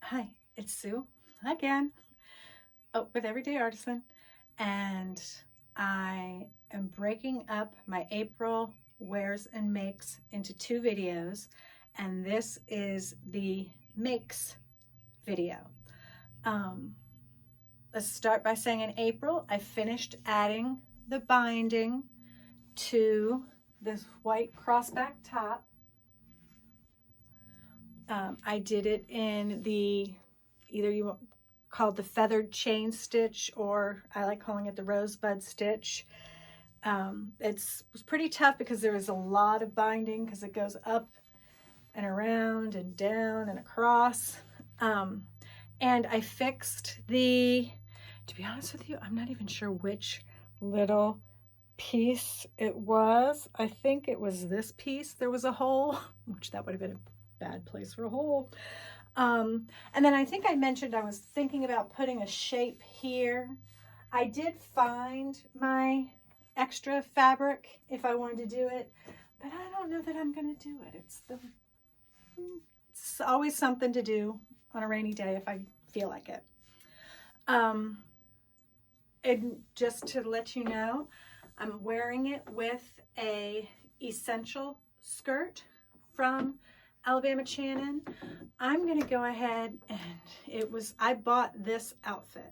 Hi, it's Sue again, with Everyday Artisan, and I am breaking up my April wears and makes into two videos, and this is the makes video. Let's start by saying in April, I finished adding the binding to this white crossback top. I did it in the, either you called the feathered chain stitch, or I like calling it the rosebud stitch. It was pretty tough because there was a lot of binding because it goes up and around and down and across. And I fixed the, to be honest with you, I'm not even sure which little piece it was. I think it was this piece. There was a hole, which that would have been a bad place for a hole. And then I think I mentioned I was thinking about putting a shape here. I did find my extra fabric if I wanted to do it, but I don't know that I'm going to do it. It's always something to do on a rainy day if I feel like it. And just to let you know, I'm wearing it with a essential skirt from Alabama Chanin. I'm going to go ahead and I bought this outfit.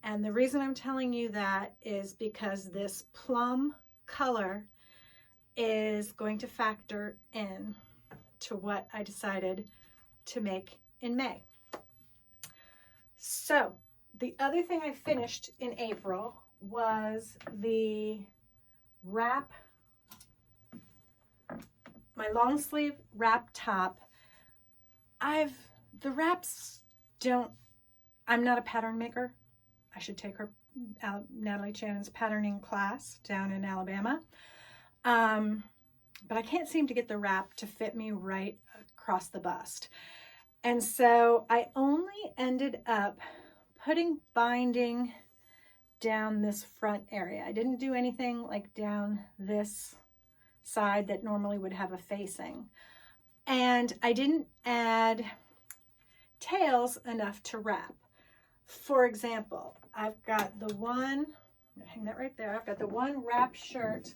And the reason I'm telling you that is because this plum color is going to factor in to what I decided to make in May. So the other thing I finished in April was the wrap, my long sleeve wrap top. The wraps I'm not a pattern maker. I should take Natalie Chanin's patterning class down in Alabama. But I can't seem to get the wrap to fit me right across the bust. And so I only ended up putting binding down this front area. I didn't do anything like down this side that normally would have a facing. And I didn't add tails enough to wrap. For example, I've got the one, hang that right there, I've got the one wrap shirt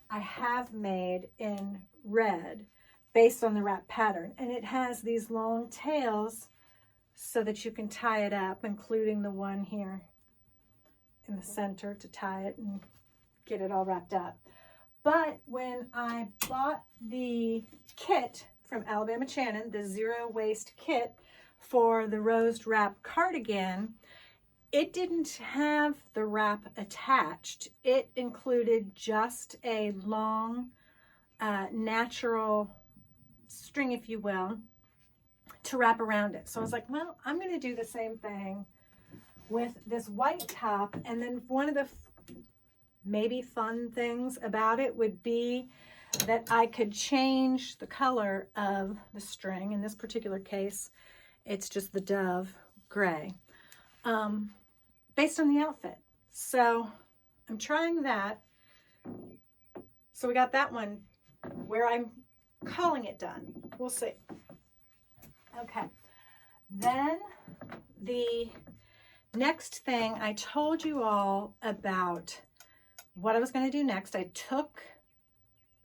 I have made in red based on the wrap pattern, and it has these long tails so that you can tie it up, including the one here in the center to tie it and get it all wrapped up. But when I bought the kit from Alabama Chanin, the zero waist kit for the rose wrap cardigan, it didn't have the wrap attached. It included just a long natural string, if you will, to wrap around it. So I was like, well, I'm going to do the same thing with this white top. And then one of the maybe fun things about it would be that I could change the color of the string. In this particular case, it's just the dove gray, based on the outfit. So I'm trying that. So we got that one where I'm calling it done. We'll see. Okay. Then the next thing, I told you all about what I was going to do next. I took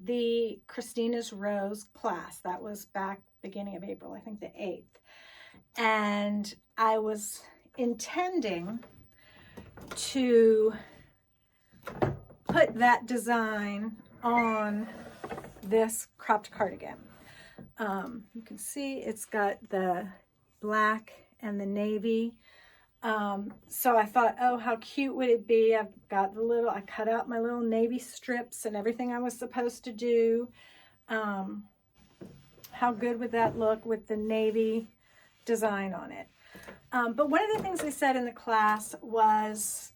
the Kristina's Rose class. That was back beginning of April, I think the 8th. And I was intending to put that design on this cropped cardigan. You can see it's got the black and the navy. So I thought, oh, how cute would it be? I've got I cut out my little navy strips and everything I was supposed to do. How good would that look with the navy design on it? But one of the things they said in the class was,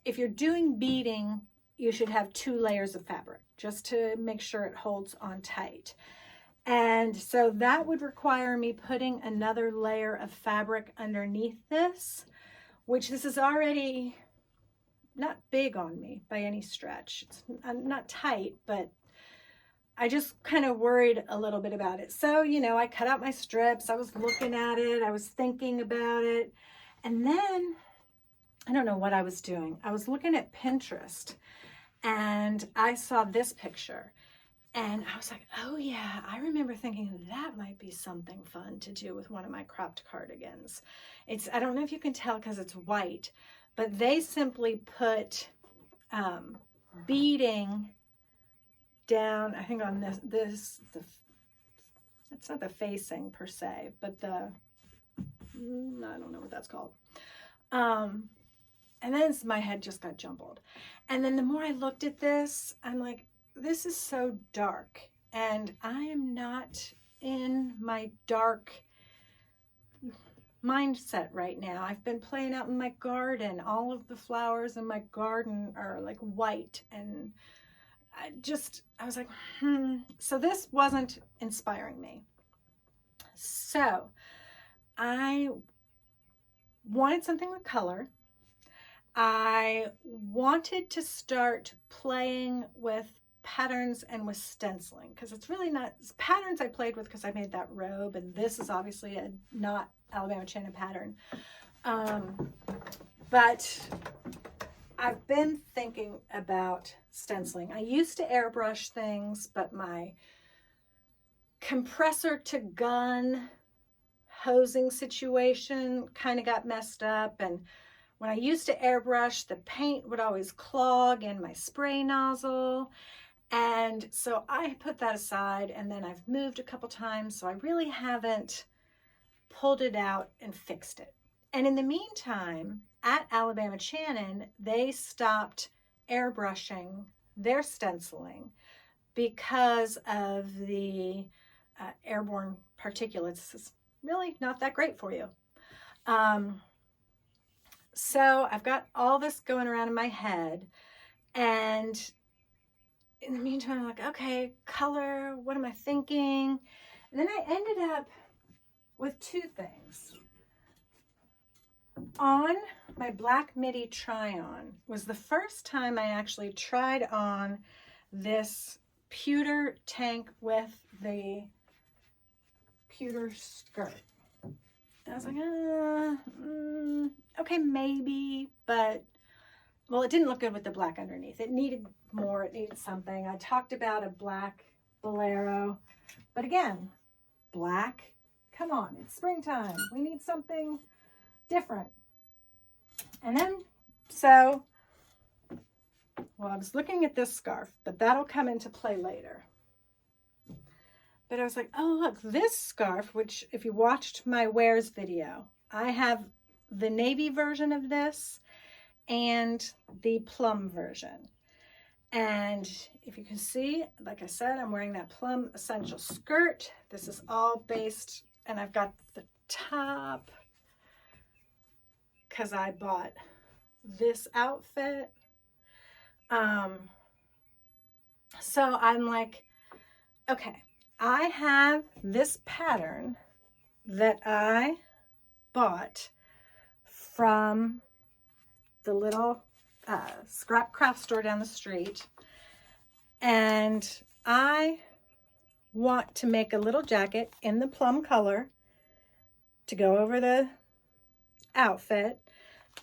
if you're doing beading, you should have 2 layers of fabric just to make sure it holds on tight. And so that would require me putting another layer of fabric underneath this, which this is already not big on me by any stretch. It's not tight, but I just kind of worried a little bit about it. So, you know, I cut out my strips. I was looking at it. I was thinking about it. And then I don't know what I was doing. I was looking at Pinterest and I saw this picture and I was like, oh yeah, I remember thinking that might be something fun to do with one of my cropped cardigans. I don't know if you can tell because it's white, but they simply put beading down, I think on it's not the facing per se, but I don't know what that's called. And then my head just got jumbled. And then the more I looked at this, I'm like, this is so dark. And I am not in my dark mindset right now. I've been playing out in my garden. All of the flowers in my garden are like white. And I was like, So this wasn't inspiring me. So I wanted something with color. I wanted to start playing with patterns and with stenciling because it's really not patterns I played with because I made that robe, and this is obviously a not Alabama Chanin pattern. But I've been thinking about stenciling. I used to airbrush things, but my compressor to gun hosing situation kind of got messed up, and when I used to airbrush, the paint would always clog in my spray nozzle. And so I put that aside, and then I've moved a couple times, so I really haven't pulled it out and fixed it. And in the meantime, at Alabama Chanin, they stopped airbrushing their stenciling because of the airborne particulates. It's really not that great for you. So I've got all this going around in my head, and in the meantime, I'm like, okay, color, what am I thinking? And then I ended up with two things. On my black midi try-on was the first time I actually tried on this pewter tank with the pewter skirt. I was like, okay, maybe, but, well, it didn't look good with the black underneath. It needed more, it needed something. I talked about a black bolero, but again, black, come on, it's springtime. We need something different. And then, well, I was looking at this scarf, but that'll come into play later. But I was like, oh, look, this scarf, which if you watched my wears video, I have the navy version of this and the plum version. And if you can see, like I said, I'm wearing that plum essential skirt. This is all based, and I've got the top because I bought this outfit. So I'm like, okay, I have this pattern that I bought from the little scrap craft store down the street, and I want to make a little jacket in the plum color to go over the outfit.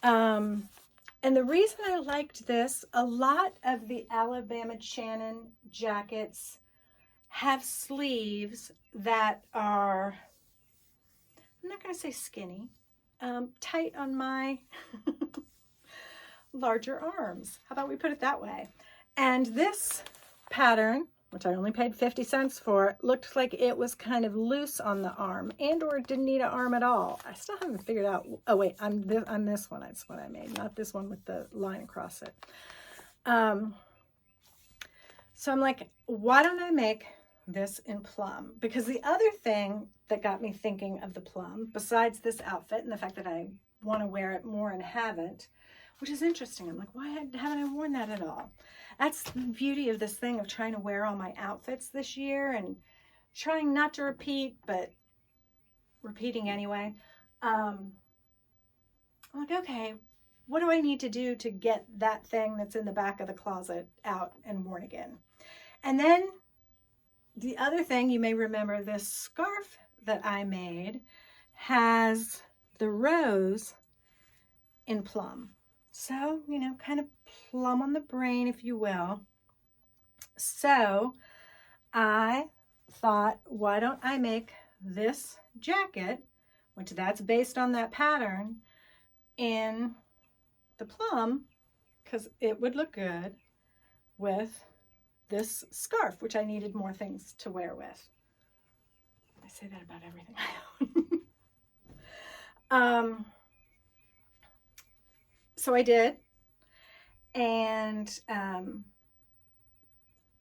And the reason I liked this, a lot of the Alabama Chanin jackets have sleeves that are, I'm not going to say skinny, tight on my larger arms. How about we put it that way? And this pattern, which I only paid 50 cents for, looked like it was kind of loose on the arm, and or it didn't need an arm at all. I still haven't figured out, oh wait, I'm this one, that's what I made, not this one with the line across it. So I'm like, why don't I make this in plum? Because the other thing that got me thinking of the plum, besides this outfit and the fact that I want to wear it more and haven't, which is interesting. I'm like, why haven't I worn that at all? That's the beauty of this thing of trying to wear all my outfits this year and trying not to repeat, but repeating anyway. I'm like, okay, what do I need to do to get that thing that's in the back of the closet out and worn again? And then the other thing, you may remember this scarf that I made has the rose in plum. So, you know, kind of plum on the brain, if you will. So I thought, why don't I make this jacket, which that's based on that pattern, in the plum, because it would look good with this scarf, which I needed more things to wear with. I say that about everything I own. So I did, and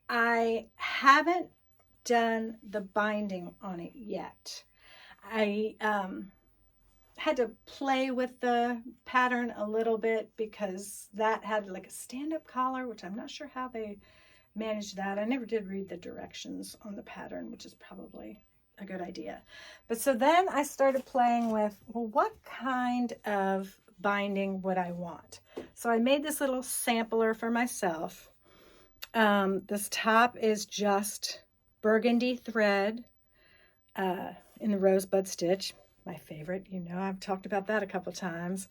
I haven't done the binding on it yet. I had to play with the pattern a little bit because that had like a stand-up collar, which I'm not sure how they managed that. I never did read the directions on the pattern, which is probably a good idea. But so then I started playing with, well, what kind of binding would I want? So I made this little sampler for myself. This top is just burgundy thread in the rosebud stitch, my favorite. You know, I've talked about that a couple times.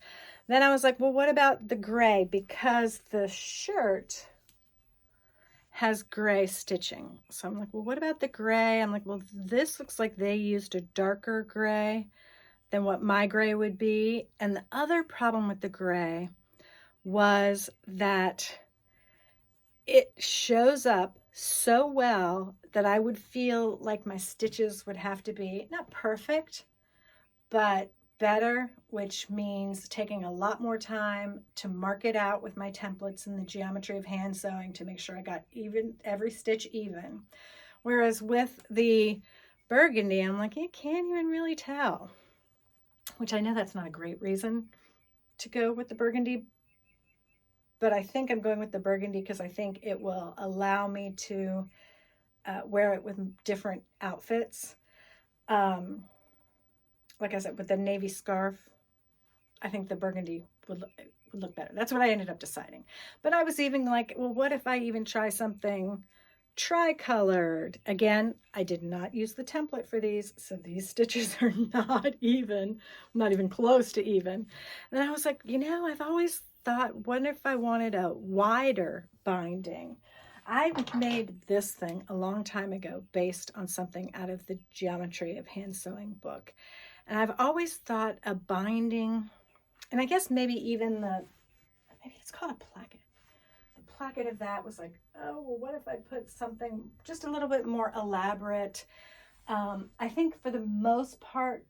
Then I was like, well, what about the gray? Because the shirt has gray stitching. So I'm like, well, what about the gray? I'm like, well, this looks like they used a darker gray than what my gray would be. And the other problem with the gray was that it shows up so well that I would feel like my stitches would have to be not perfect, but better, which means taking a lot more time to mark it out with my templates and the geometry of hand sewing to make sure I got even every stitch even. Whereas with the burgundy, I'm like, you can't even really tell, which I know that's not a great reason to go with the burgundy, but I think I'm going with the burgundy because I think it will allow me to wear it with different outfits. Like I said, with the navy scarf, I think the burgundy would look better. That's what I ended up deciding. But I was even like, well, what if I even try something tri-colored? Again, I did not use the template for these, so these stitches are not even close to even. And I was like, you know, I've always thought, what if I wanted a wider binding? I made this thing a long time ago based on something out of the Geometry of Hand Sewing book. And I've always thought a binding, and I guess maybe even maybe it's called a placket. The placket of that was like, oh, well, what if I put something just a little bit more elaborate? I think for the most part,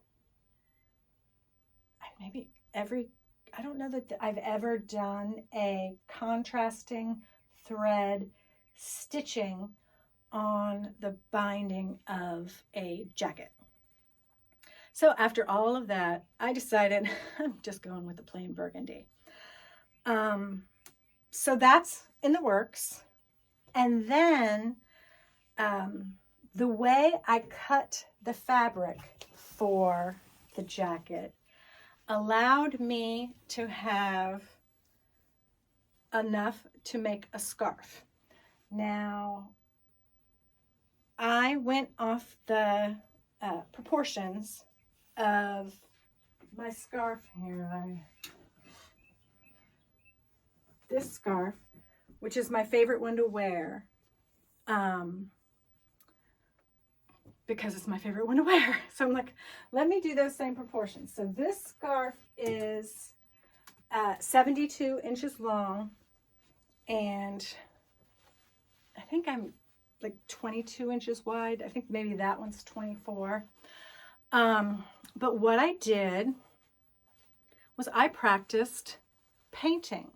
I don't know that I've ever done a contrasting thread stitching on the binding of a jacket. So after all of that, I decided I'm just going with the plain burgundy. So that's in the works. And then the way I cut the fabric for the jacket allowed me to have enough to make a scarf. Now, I went off the proportions of my scarf here. This scarf, which is my favorite one to wear, because it's my favorite one to wear. So I'm like, let me do those same proportions. So this scarf is 72 inches long, and I think I'm like 22 inches wide. I think maybe that one's 24. But what I did was I practiced painting.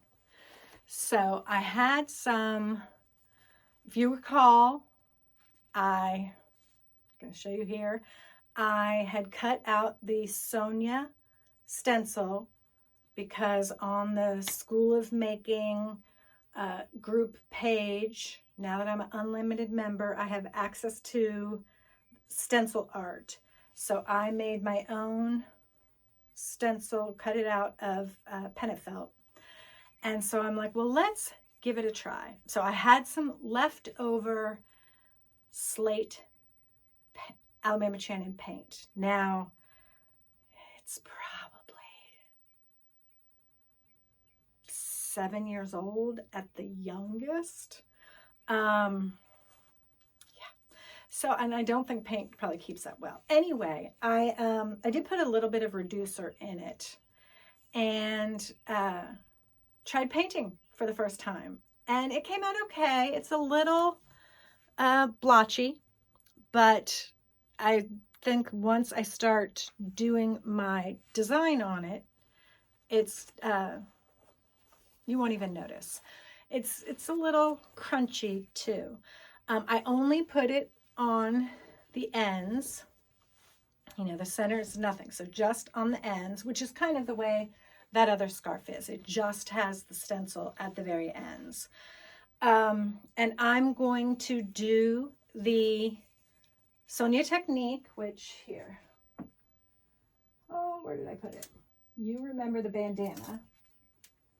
So I had some, if you recall, I'm going to show you here, I had cut out the Sonia stencil because on the School of Making group page, now that I'm an unlimited member, I have access to stencil art. So I made my own stencil, cut it out of pennant felt. And so I'm like, well, let's give it a try. So I had some leftover slate Alabama Chanin paint. Now, it's probably 7 years old at the youngest. Yeah. So, and I don't think paint probably keeps that well. Anyway, I did put a little bit of reducer in it and tried painting for the first time. And it came out okay. It's a little blotchy, but I think once I start doing my design on it, it's you won't even notice. It's a little crunchy too. I only put it on the ends. You know, the center is nothing, so just on the ends, which is kind of the way that other scarf is. It just has the stencil at the very ends. And I'm going to do the Sonia technique, which here, oh, where did I put it? You remember the bandana.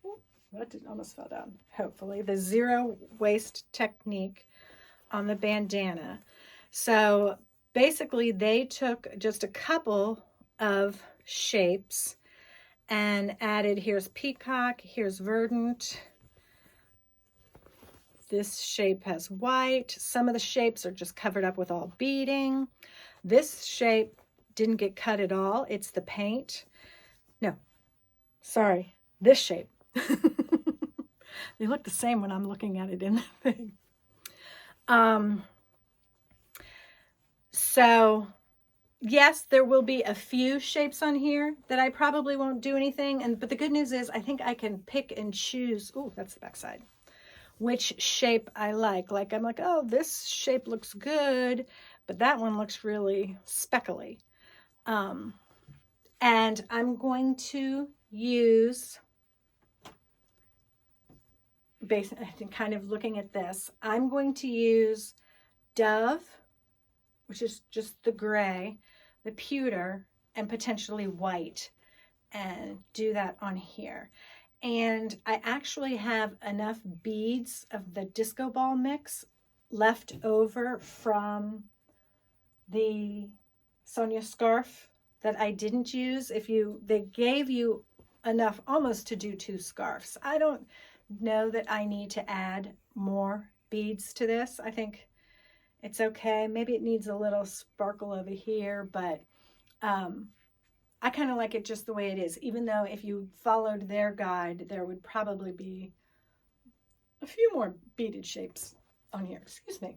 Oh, that almost fell down. Hopefully, the zero waste technique on the bandana. So basically, they took just a couple of shapes and added, here's peacock, here's verdant. This shape has white. Some of the shapes are just covered up with all beading. This shape didn't get cut at all. It's the paint. No, sorry, this shape. They look the same when I'm looking at it in the thing. So yes, there will be a few shapes on here that I probably won't do anything. But the good news is I think I can pick and choose. Oh, that's the backside. Which shape I like. Like I'm like, oh, this shape looks good, but that one looks really speckly. And I'm going to use, basically, kind of looking at this, I'm going to use Dove, which is just the gray, the pewter, and potentially white, and do that on here. And I actually have enough beads of the disco ball mix left over from the Sonia scarf that I didn't use. They gave you enough almost to do 2 scarves. I don't know that I need to add more beads to this. I think it's okay. Maybe it needs a little sparkle over here, but I kind of like it just the way it is, even though if you followed their guide, there would probably be a few more beaded shapes on here. Excuse me.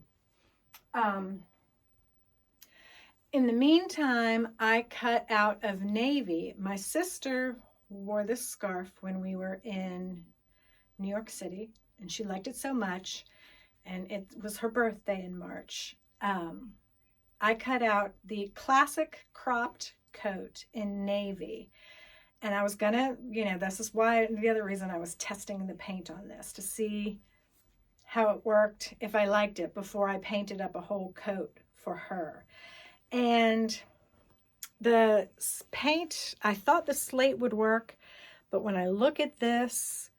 In the meantime, I cut out of navy. My sister wore this scarf when we were in New York City, and she liked it so much, and it was her birthday in March. I cut out the classic cropped coat in navy, and I was gonna, this is why, the other reason I was testing the paint on this, to see how it worked, if I liked it, before I painted up a whole coat for her. And the paint, I thought the slate would work, but when I look at this,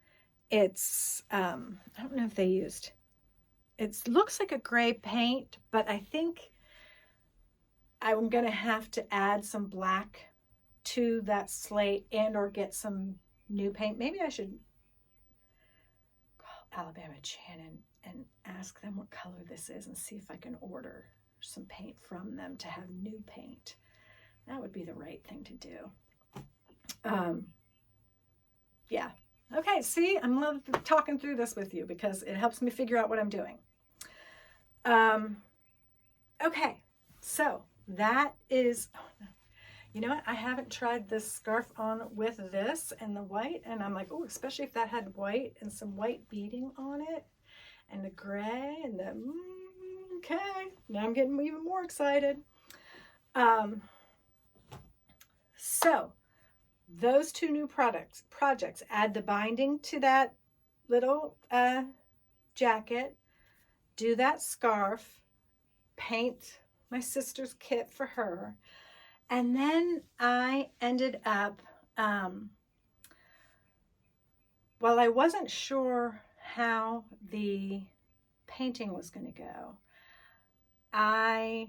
it's I don't know if they used, it looks like a gray paint, but I think I'm gonna have to add some black to that slate and or get some new paint. Maybe I should call Alabama Chanin and ask them what color this is and see if I can order some paint from them to have new paint. That would be the right thing to do. Yeah. Okay, see, I'm loving talking through this with you because it helps me figure out what I'm doing. Okay, so that is, you know what? I haven't tried this scarf on with this and the white, and I'm like, oh, especially if that had white and some white beading on it, and the gray and the, okay, now I'm getting even more excited. So those 2 new projects, add the binding to that little jacket, do that scarf, paint my sister's kit for her, and then I ended up, well, I wasn't sure how the painting was going to go. I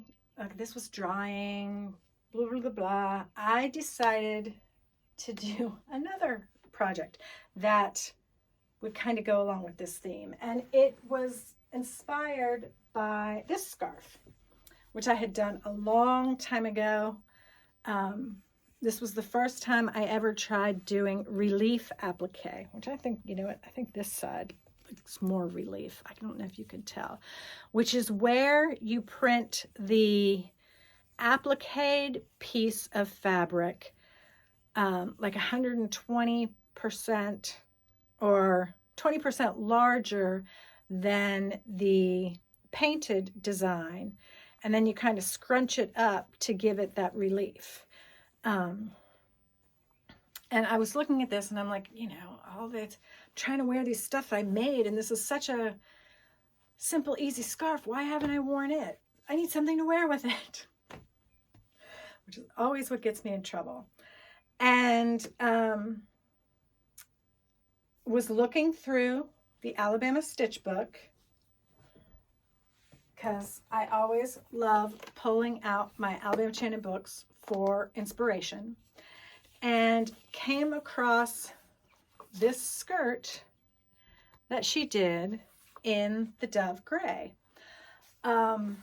this was drying, blah, blah, blah, blah, I decided to do another project that would kind of go along with this theme. And it was inspired by this scarf, which I had done a long time ago. This was the first time I ever tried doing relief applique, which I think, you know what, I think this side looks more relief. I don't know if you can tell, which is where you print the appliqued piece of fabric like 120% or 20% larger than the painted design, and then you kind of scrunch it up to give it that relief. And I was looking at this and I'm like, you know, all that, I'm trying to wear these stuff I made, and this is such a simple, easy scarf. Why haven't I worn it? I need something to wear with it, which is always what gets me in trouble. And was looking through the Alabama Stitch Book, because I always love pulling out my Alabama Chanin books for inspiration, and came across this skirt that she did in the dove gray. And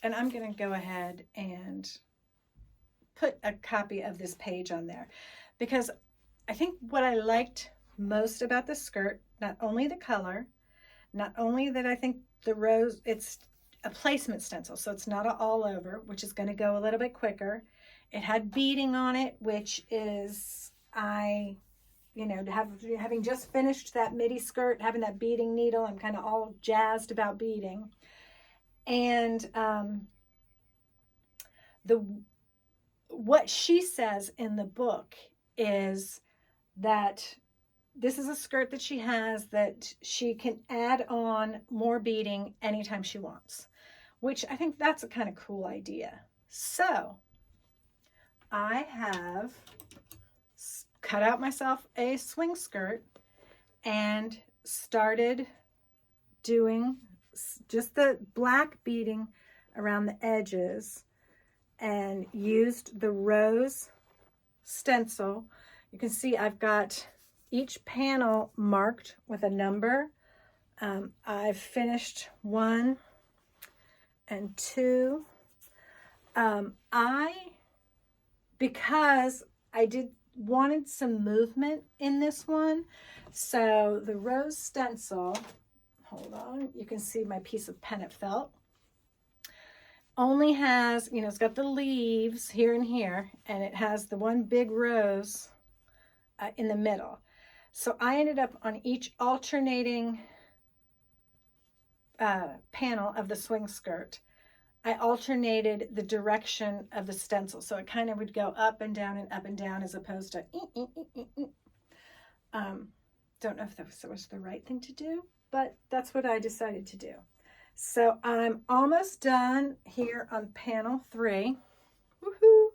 I'm going to go ahead and put a copy of this page on there, because I think what I liked most about this skirt, not only the color, not only that I think the rose, it's a placement stencil, so it's not all over, which is going to go a little bit quicker. It had beading on it, which is, you know, having just finished that midi skirt, having that beading needle, I'm kind of all jazzed about beading. And what she says in the book is that this is a skirt that she has that she can add on more beading anytime she wants, which I think that's a kind of cool idea. So I have cut out myself a swing skirt and started doing just the black beading around the edges, and used the rose stencil. You can see I've got each panel marked with a number. I've finished 1 and 2. Because I wanted some movement in this one, so the rose stencil, hold on, you can see my piece of pennant felt, only has, you know, it's got the leaves here and here, and it has the one big rose in the middle. So I ended up on each alternating panel of the swing skirt, I alternated the direction of the stencil. So it kind of would go up and down as opposed to don't know if that was the right thing to do, but that's what I decided to do. So I'm almost done here on panel 3. Woohoo!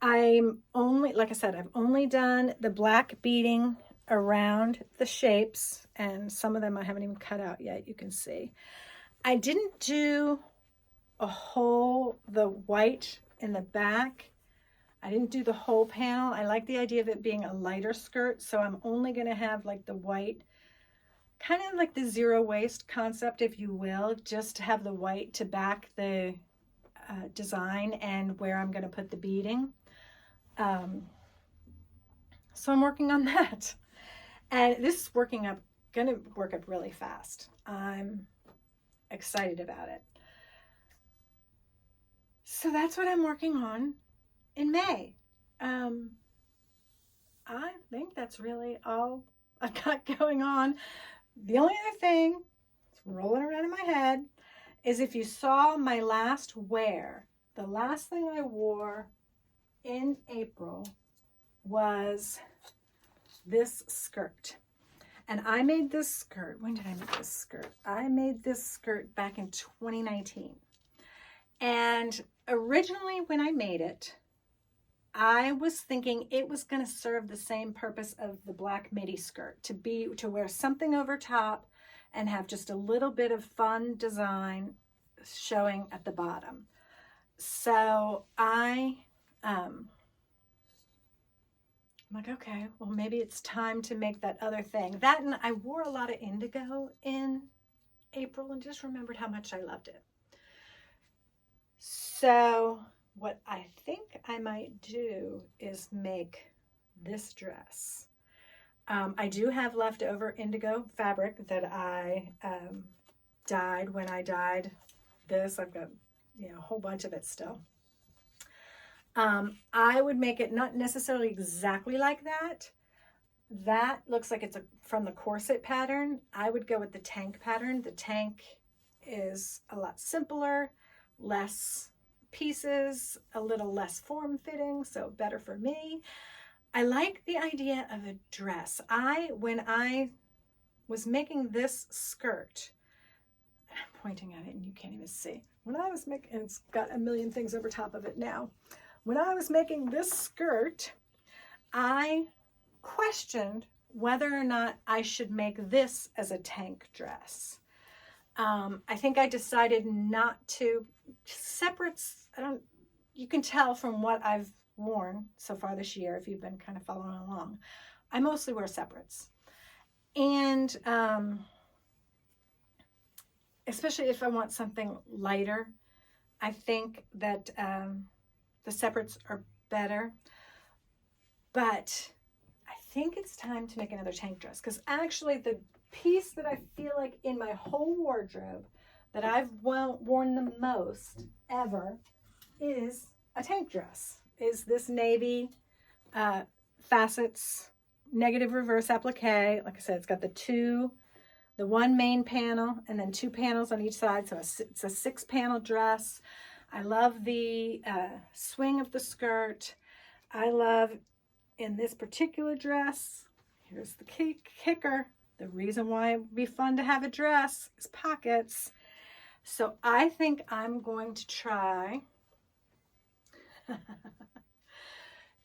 I'm only, like I said, I've only done the black beading around the shapes, and some of them I haven't even cut out yet, you can see. I didn't do the white in the back. I didn't do the whole panel. I like the idea of it being a lighter skirt, so I'm only going to have like the white, kind of like the zero waste concept, if you will, just to have the white to back the design and where I'm going to put the beading. So I'm working on that, and this is going to work up really fast. I'm excited about it. So that's what I'm working on in May. I think that's really all I've got going on. The only other thing that's rolling around in my head is, if you saw my last wear, the last thing I wore in April was this skirt. And I made this skirt, when did I make this skirt? I made this skirt back in 2019. And originally when I made it, I was thinking it was going to serve the same purpose of the black midi skirt, to wear something over top and have just a little bit of fun design showing at the bottom. So I'm like, okay, well, maybe it's time to make that other thing. That, and I wore a lot of indigo in April and just remembered how much I loved it. So what I think I might do is make this dress. I do have leftover indigo fabric that I dyed when I dyed this. I've got, you know, a whole bunch of it still. I would make it not necessarily exactly like that. That looks like it's from the corset pattern. I would go with the tank pattern. The tank is a lot simpler, less pieces, a little less form-fitting, so better for me. I like the idea of a dress. When I was making this skirt, I'm pointing at it and you can't even see. When I was making, and it's got a million things over top of it now. When I was making this skirt, I questioned whether or not I should make this as a tank dress. I think I decided not to. Separates, you can tell from what I've worn so far this year, if you've been kind of following along, I mostly wear separates. And especially if I want something lighter, I think that the separates are better. But I think it's time to make another tank dress, because actually the piece that I feel like in my whole wardrobe that I've worn the most ever is a tank dress. Is this navy facets, negative reverse applique. Like I said, it's got the one main panel and then 2 panels on each side. So it's a 6-panel dress. I love the swing of the skirt. I love, in this particular dress, here's the kicker. The reason why it would be fun to have a dress is pockets. So I think I'm going to try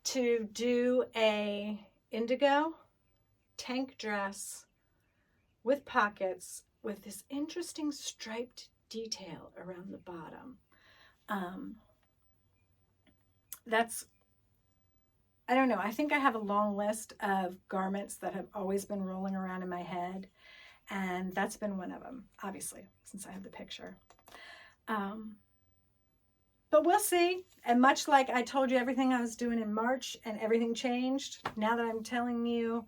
to do a indigo tank dress with pockets with this interesting striped detail around the bottom. I don't know. I think I have a long list of garments that have always been rolling around in my head. And that's been one of them, obviously, since I have the picture. But we'll see. And much like I told you everything I was doing in March and everything changed, now that I'm telling you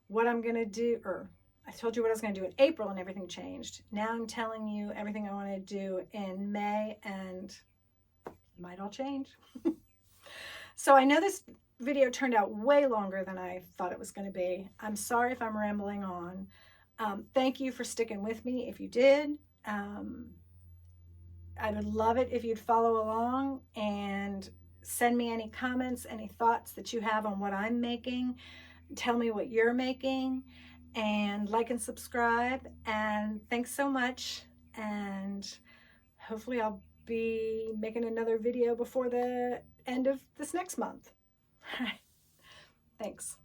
what I'm going to do, or I told you what I was going to do in April and everything changed. Now I'm telling you everything I want to do in May, and it might all change. So I know this video turned out way longer than I thought it was going to be. I'm sorry if I'm rambling on. Thank you for sticking with me if you did. I would love it if you'd follow along and send me any comments, any thoughts that you have on what I'm making. Tell me what you're making, and like and subscribe. And thanks so much. And hopefully I'll be making another video before the end of this next month. Thanks.